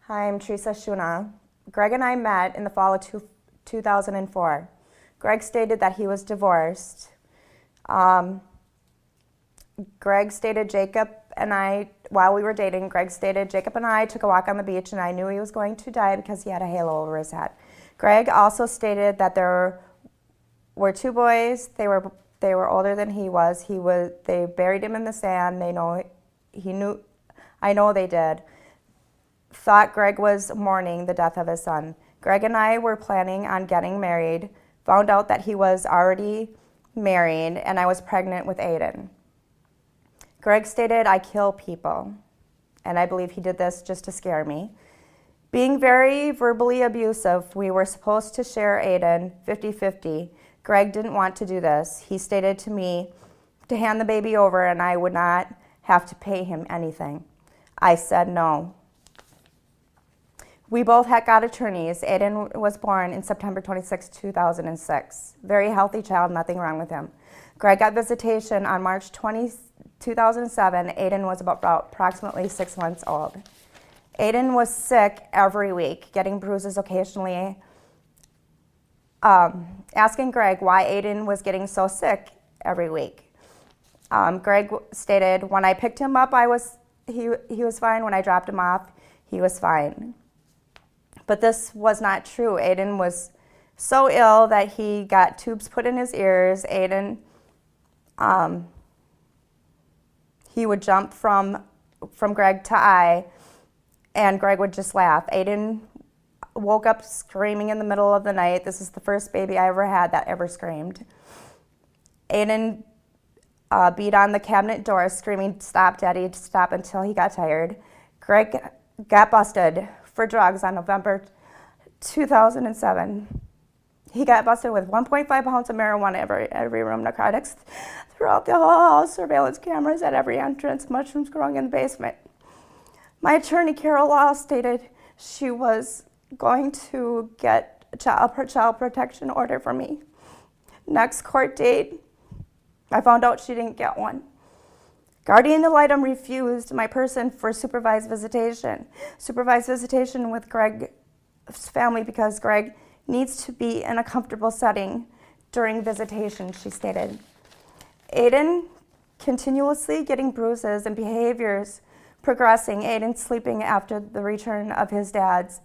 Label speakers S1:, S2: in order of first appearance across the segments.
S1: Hi, I'm Theresa Schuna. Greg and I met in the fall of 2004. Greg stated that he was divorced. Greg stated Jacob and I, while we were dating, Greg stated Jacob and I took a walk on the beach and I knew he was going to die because he had a halo over his head. Greg also stated that there were two boys. They were older than he was. They buried him in the sand. I know they did. Thought Greg was mourning the death of his son. Greg and I were planning on getting married, found out that he was already married, and I was pregnant with Aiden. Greg stated, I kill people, and I believe he did this just to scare me. Being very verbally abusive, we were supposed to share Aiden 50-50. Greg didn't want to do this. He stated to me to hand the baby over and I would not have to pay him anything. I said no. We both had got attorneys. Aiden was born in September 26, 2006. Very healthy child, nothing wrong with him. Greg got visitation on March 20, 2007. Aiden was about approximately 6 months old. Aiden was sick every week, getting bruises occasionally. Asking Greg why Aiden was getting so sick every week. Greg stated, when I picked him up, he was fine. When I dropped him off, he was fine. But this was not true. Aiden was so ill that he got tubes put in his ears. Aiden, he would jump from Greg to I, and Greg would just laugh. Aiden woke up screaming in the middle of the night. This is the first baby I ever had that ever screamed. Aiden beat on the cabinet door, screaming, stop, Daddy, stop, until he got tired. Greg got busted for drugs on November 2007. He got busted with 1.5 pounds of marijuana every room, narcotics throughout the whole house, surveillance cameras at every entrance, mushrooms growing in the basement. My attorney, Carol Law, stated she was going to get a child protection order for me. Next court date, I found out she didn't get one. Guardian ad litem refused my person for supervised visitation. Supervised visitation with Greg's family because Greg needs to be in a comfortable setting during visitation, she stated. Aiden continuously getting bruises and behaviors progressing. Aiden sleeping after the return of his dad's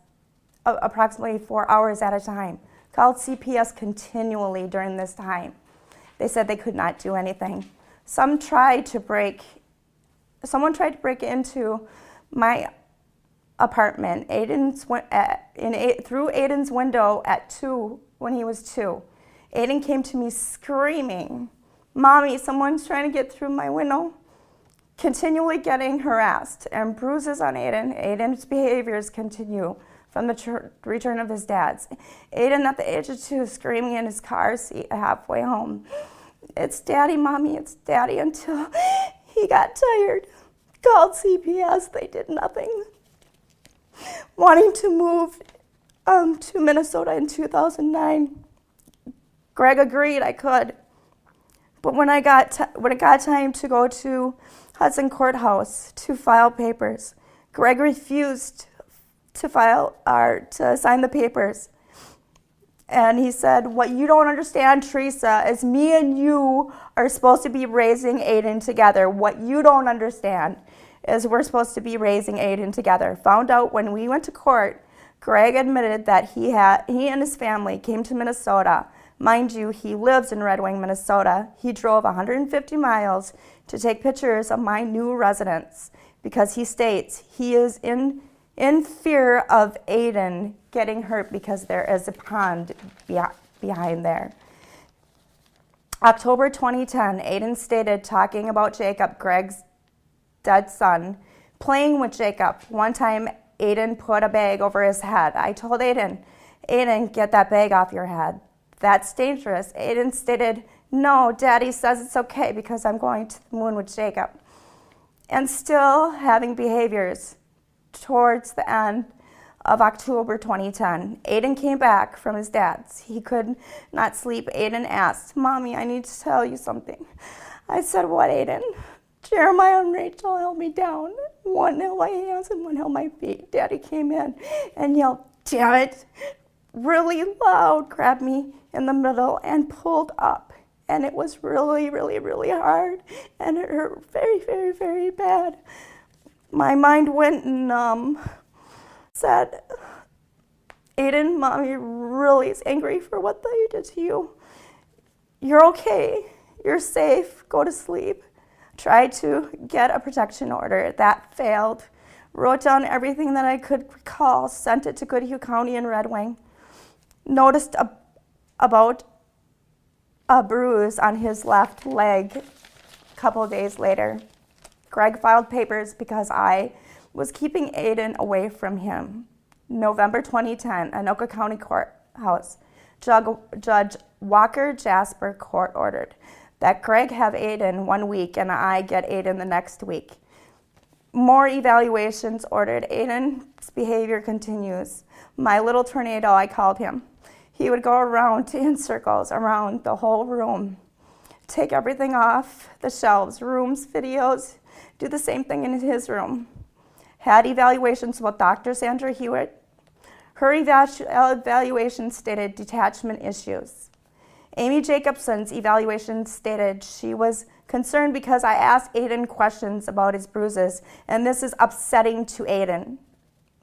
S1: approximately 4 hours at a time. Called CPS continually during this time. They said they could not do anything. Someone tried to break into my apartment. Through Aiden's window at 2 when he was 2. Aiden came to me screaming, Mommy, someone's trying to get through my window. Continually getting harassed and bruises on Aiden. Aiden's behaviors continue from the return of his dad's. Aiden at the age of 2 screaming in his car seat halfway home. It's Daddy, Mommy, it's Daddy, until he got tired. Called CPS, they did nothing. Wanting to move to Minnesota in 2009. Greg agreed I could. But when it got time to go to Hudson Courthouse to file papers, Greg refused to sign the papers. And he said, what you don't understand, Theresa, is me and you are supposed to be raising Aiden together. What you don't understand is we're supposed to be raising Aiden together. Found out when we went to court, Greg admitted that he and his family came to Minnesota. Mind you, he lives in Red Wing, Minnesota. He drove 150 miles to take pictures of my new residence because he states he is in fear of Aiden getting hurt because there is a pond behind there. October 2010, Aiden stated talking about Jacob, Greg's dead son, playing with Jacob. One time, Aiden put a bag over his head. I told Aiden, get that bag off your head. That's dangerous. Aiden stated, no, Daddy says it's okay because I'm going to the moon with Jacob. And still having behaviors. Towards the end of October 2010, Aiden came back from his dad's. He could not sleep. Aiden asked, Mommy, I need to tell you something. I said, what, Aiden? Jeremiah and Rachel held me down. One held my hands and one held my feet. Daddy came in and yelled, "Damn it," really loud, grabbed me in the middle and pulled up. And it was really, really, really hard. And it hurt very, very, very bad. My mind went numb. Said, "Aiden, Mommy really is angry for what they did to you. You're okay. You're safe. Go to sleep." Tried to get a protection order. That failed. Wrote down everything that I could recall. Sent it to Goodhue County in Red Wing. Noticed about a bruise on his left leg a couple days later. Greg filed papers because I was keeping Aiden away from him. November 2010, Anoka County Courthouse. Judge Walker Jasper court ordered that Greg have Aiden 1 week and I get Aiden the next week. More evaluations ordered. Aiden's behavior continues. My little tornado, I called him. He would go around in circles around the whole room, take everything off the shelves, rooms, videos, do the same thing in his room. Had evaluations with Dr. Sandra Hewitt. Her evaluation stated detachment issues. Amy Jacobson's evaluation stated she was concerned because I asked Aiden questions about his bruises, and this is upsetting to Aiden.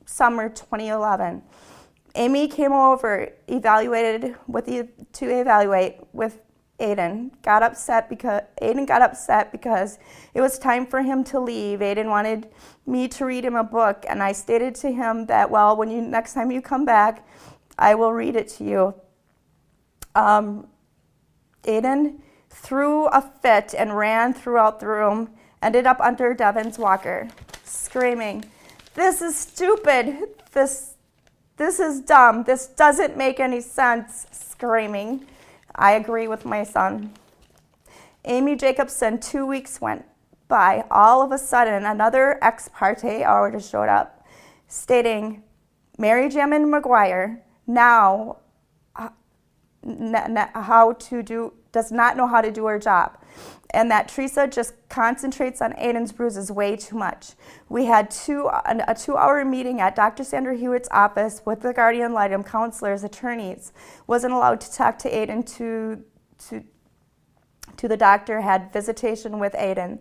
S1: Summer 2011. Amy came over, to evaluate with Aiden. Aiden got upset because it was time for him to leave. Aiden wanted me to read him a book, and I stated to him that, well, next time you come back, I will read it to you. Aiden threw a fit and ran throughout the room, ended up under Devin's walker, screaming, "This is stupid. This is dumb. This doesn't make any sense," screaming. I agree with my son. Amy Jacobson, 2 weeks went by. All of a sudden, another ex parte order showed up, stating, "Mary Jamin McGuire does not know how to do her job, and that Theresa just concentrates on Aiden's bruises way too much." We had a 2-hour meeting at Dr. Sandra Hewitt's office with the guardian ad litem counselors, attorneys. Wasn't allowed to talk to Aiden to the doctor, had visitation with Aiden.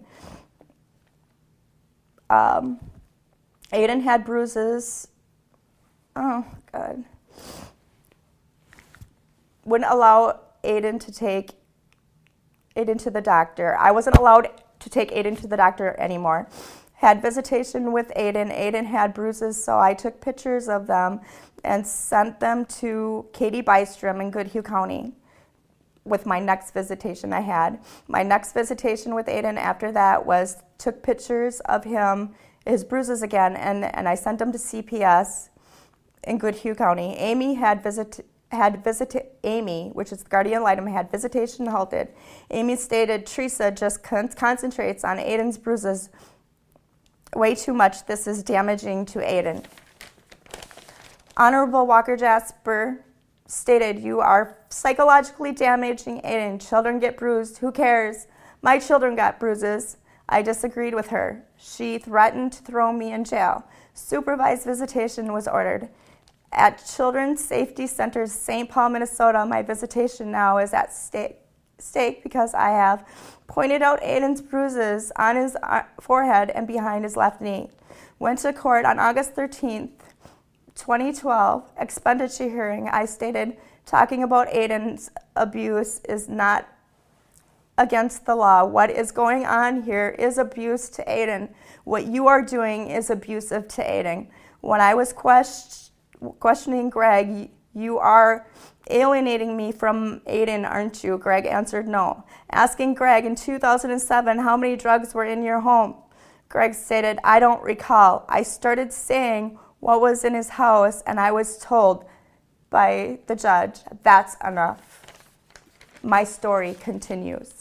S1: Aiden had bruises. Oh, God. Wouldn't allow Aiden to take Aiden to the doctor. I wasn't allowed to take Aiden to the doctor anymore. Had visitation with Aiden. Aiden had bruises, so I took pictures of them and sent them to Katie Bystrom in Goodhue County with my next visitation I had. My next visitation with Aiden after that took pictures of his bruises again, and I sent them to CPS in Goodhue County. Amy, which is the guardian ad litem, had visitation halted. Amy stated, "Theresa just concentrates on Aiden's bruises way too much. This is damaging to Aiden." Honorable Walker Jasper stated, "You are psychologically damaging Aiden. Children get bruised. Who cares? My children got bruises." I disagreed with her. She threatened to throw me in jail. Supervised visitation was ordered. At Children's Safety Centers, St. Paul, Minnesota, my visitation now is at stake because I have pointed out Aiden's bruises on his forehead and behind his left knee. Went to court on August 13th, 2012, expenditure hearing. I stated, talking about Aiden's abuse is not against the law. What is going on here is abuse to Aiden. What you are doing is abusive to Aiden. When I was questioning Greg, "You are alienating me from Aiden, aren't you?" Greg answered no. Asking Greg in 2007, "How many drugs were in your home?" Greg stated, "I don't recall. I started saying what was in his house, and I was told by the judge, that's enough." My story continues.